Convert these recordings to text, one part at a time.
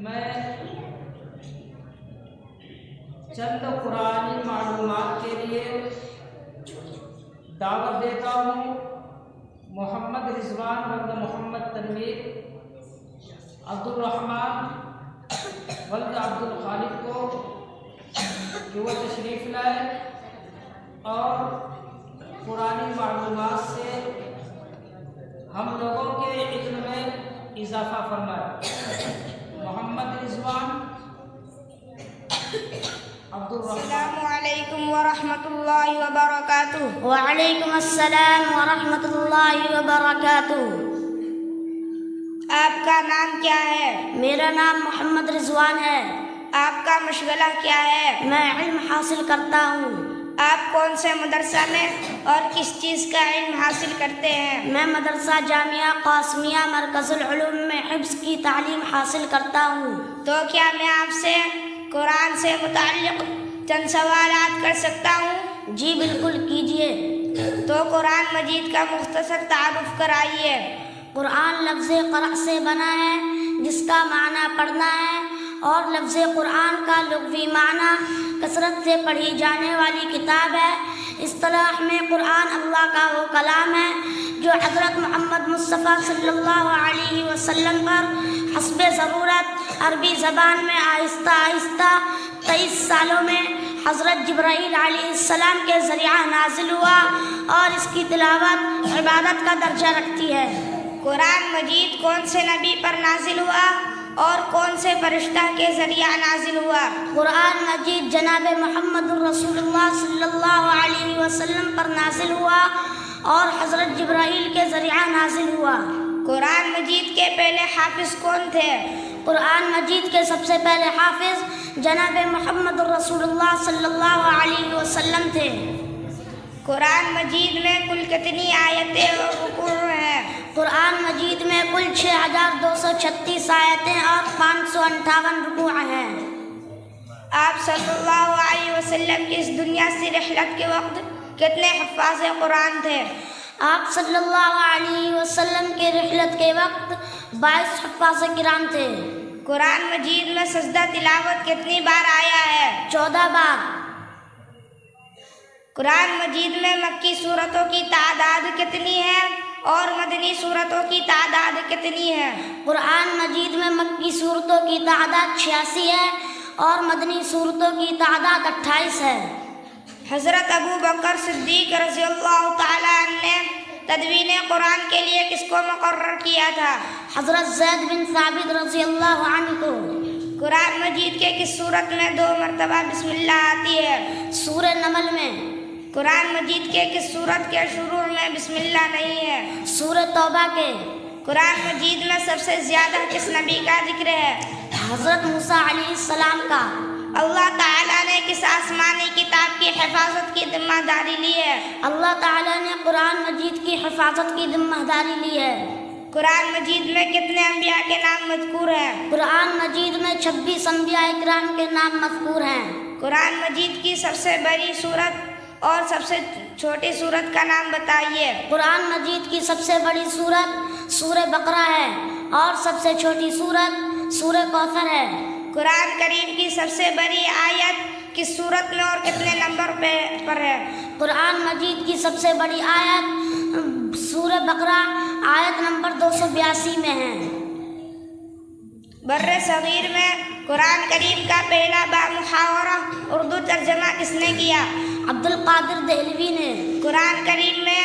میں چند قرآنی معلومات کے لیے دعوت دیتا ہوں محمد رضوان ولد محمد تنویر عبد الرحمن ولد عبد الخالق کو کہ وہ تشریف لائے اور قرآنی معلومات سے ہم لوگوں کے علم میں اضافہ فرمائے۔ محمد رضوان عبد الرحمن۔ السلام علیکم ورحمۃ اللہ وبرکاتہ۔ وعلیکم السلام ورحمۃ اللہ وبرکاتہ۔ آپ کا نام کیا ہے؟ میرا نام محمد رضوان ہے۔ آپ کا مشغلہ کیا ہے؟ میں علم حاصل کرتا ہوں۔ آپ کون سے مدرسہ میں اور کس چیز کا علم حاصل کرتے ہیں؟ میں مدرسہ جامعہ قاسمیہ مرکز العلوم میں حفظ کی تعلیم حاصل کرتا ہوں۔ تو کیا میں آپ سے قرآن سے متعلق چند سوالات کر سکتا ہوں؟ جی بالکل کیجیے۔ تو قرآن مجید کا مختصر تعارف کرائیے۔ قرآن لفظ قرأ سے بنا ہے جس کا معنی پڑھنا ہے، اور لفظ قرآن کا لغوی معنی کثرت سے پڑھی جانے والی کتاب ہے۔ اصطلاح میں قرآن اللہ کا وہ کلام ہے جو حضرت محمد مصطفیٰ صلی اللہ علیہ وسلم پر حسب ضرورت عربی زبان میں آہستہ آہستہ 23 سالوں میں حضرت جبرائیل علیہ السلام کے ذریعہ نازل ہوا، اور اس کی تلاوت عبادت کا درجہ رکھتی ہے۔ قرآن مجید کون سے نبی پر نازل ہوا اور کون سے فرشتہ کے ذریعہ نازل ہوا؟ قرآن مجید جناب محمد رسول اللہ صلی اللہ علیہ وسلم پر نازل ہوا اور حضرت جبرائیل کے ذریعہ نازل ہوا۔ قرآن مجید کے پہلے حافظ کون تھے؟ قرآن مجید کے سب سے پہلے حافظ جناب محمد رسول اللہ صلی اللہ علیہ وسلم تھے۔ قرآن مجید میں کل کتنی آیتیں اور رکوع ہیں؟ قرآن مجید میں کل 6236 آیتیں اور 558 رکوع ہیں۔ آپ صلی اللہ علیہ وسلم کی اس دنیا سے رحلت کے وقت کتنے حفاظ قرآن تھے؟ آپ صلی اللہ علیہ وسلم کے رحلت کے وقت 22 حفاظ کرام تھے۔ قرآن مجید میں سجدہ تلاوت کتنی بار آیا ہے؟ 14 بار۔ قرآن مجید میں مکی سورتوں کی تعداد کتنی ہے اور مدنی سورتوں کی تعداد کتنی ہے؟ قرآن مجید میں مکی سورتوں کی تعداد 86 ہے اور مدنی سورتوں کی تعداد 28 ہے۔ حضرت ابو بکر صدیق رضی اللہ تعالیٰ عنہ نے تدوین قرآن کے لیے کس کو مقرر کیا تھا؟ حضرت زید بن ثابت رضی اللہ عنہ کو۔ قرآن مجید کے کس سورت میں 2 مرتبہ بسم اللہ آتی ہے؟ سورہ نمل میں۔ قرآن مجید کے کس سورت کے شروع میں بسم اللہ نہیں ہے؟ سورہ توبہ کے۔ قرآن مجید میں سب سے زیادہ کس نبی کا ذکر ہے؟ حضرت موسیٰ علیہ السلام کا۔ اللہ تعالیٰ نے کس آسمانی کتاب کی حفاظت کی ذمہ داری لی ہے؟ اللہ تعالیٰ نے قرآن مجید کی حفاظت کی ذمہ داری لی ہے۔ قرآن مجید میں کتنے انبیاء کے نام مذکور ہیں؟ قرآن مجید میں 26 انبیاء کرام کے نام مذکور ہیں۔ قرآن مجید کی سب سے بڑی سورت اور سب سے چھوٹی سورت کا نام بتائیے۔ قرآن مجید کی سب سے بڑی سورت سورہ بقرہ ہے اور سب سے چھوٹی سورت سورہ کوثر ہے۔ قرآن کریم کی سب سے بڑی آیت کس سورت میں اور کتنے نمبر پر ہے؟ قرآن مجید کی سب سے بڑی آیت سورہ بقرہ آیت نمبر 282 میں ہے۔ بر صغیر میں قرآن کریم کا پہلا بامحاورہ اردو ترجمہ کس نے کیا؟ عبد القادر دہلوی نے۔ قرآن کریم میں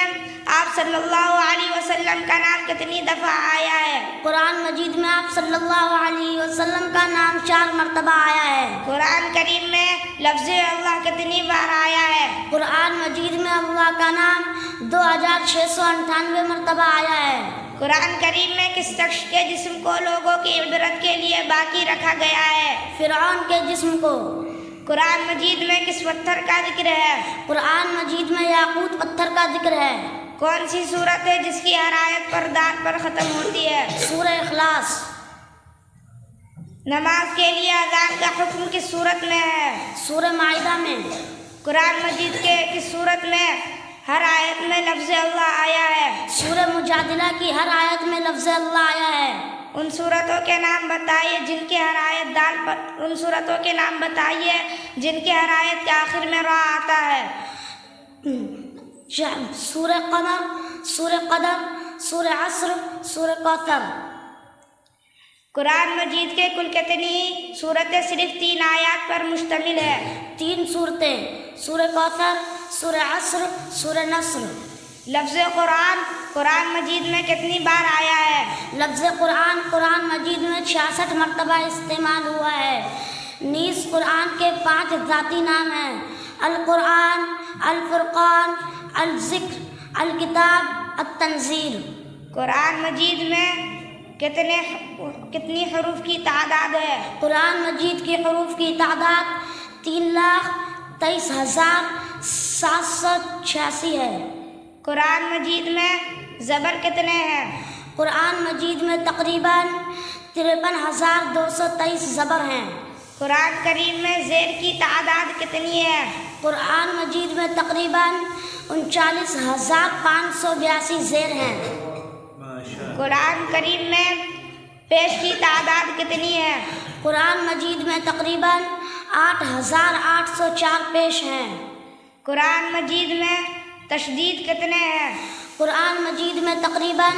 آپ صلی اللہ علیہ وسلم کا نام کتنی دفعہ آیا ہے؟ قرآن مجید میں آپ صلی اللہ علیہ وسلم کا نام 4 مرتبہ آیا ہے۔ قرآن کریم میں لفظ اللہ کتنی بار آیا ہے؟ قرآن مجید میں اللہ کا نام 2698 مرتبہ آیا ہے۔ قرآن کریم میں کس شخص کے جسم کو لوگوں کی عبرت کے لیے باقی رکھا گیا ہے؟ فرعون کے جسم کو۔ قرآن مجید میں کس پتھر کا ذکر ہے؟ قرآن مجید میں یاقوت پتھر کا ذکر ہے۔ کون سی سورت ہے جس کی ہر آیت پر دال پر ختم ہوتی ہے؟ سورہ اخلاص۔ نماز کے لیے اذان کا حکم کس سورت میں ہے؟ سورہ مائدہ میں۔ قرآن مجید کے کس سورت میں ہر آیت میں لفظ اللہ آیا ہے؟ سورہ مجادلہ کی ہر آیت میں لفظ اللہ آیا ہے۔ ان صورتوں کے نام بتائیے جن کی ہر آیت دال پر ان صورتوں کے نام بتائیے جن کی ہر آیت کے آخر میں را آتا ہے. سورہ قمر، سورہ قدر، سورہ عصر، سورہ کوثر. قرآن مجید کے کل کتنی صورتیں صرف 3 آیات پر مشتمل ہے؟ 3 صورتیں، سورہ کوثر، سورہ عصر، سورہ نصر. لفظ قرآن قرآن مجید میں کتنی بار آیا ہے؟ لفظ قرآن قرآن مجید میں 66 مرتبہ استعمال ہوا ہے. نیز قرآن کے 5 ذاتی نام ہیں: القرآن، الفرقان، الذکر، الکتاب، التنزیل. قرآن مجید میں کتنی حروف کی تعداد ہے؟ قرآن مجید کی حروف کی تعداد 3,23,786 ہے. قرآن مجید میں زبر کتنے ہیں؟ قرآن مجید میں تقریباً 53,223 زبر ہیں. قرآن کریم میں زیر کی تعداد کتنی ہے؟ قرآن مجید میں تقریباً 39,582 زیر ہیں. قرآن کریم میں پیش کی تعداد کتنی ہے؟ قرآن مجید میں تقریباً 8,804 پیش ہیں. قرآن مجید میں تشدید کتنے ہیں؟ قرآن مجید میں تقریباً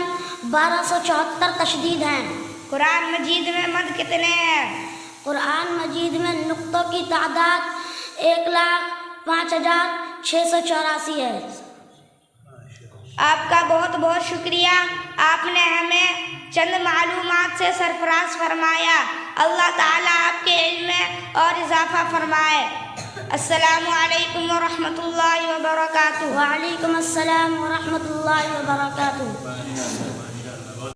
1274 تشدید ہیں. قرآن مجید میں مد کتنے ہیں؟ قرآن مجید میں نقطوں کی تعداد 1,05,684 ہے. آپ کا بہت بہت شکریہ، آپ نے ہمیں چند معلومات سے سرفراز فرمایا. اللہ تعالیٰ آپ کے علم میں اور اضافہ فرمائے. السلام علیکم ورحمۃ اللہ وبرکاتہ. وعلیکم السلام ورحمۃ اللہ وبرکاتہ.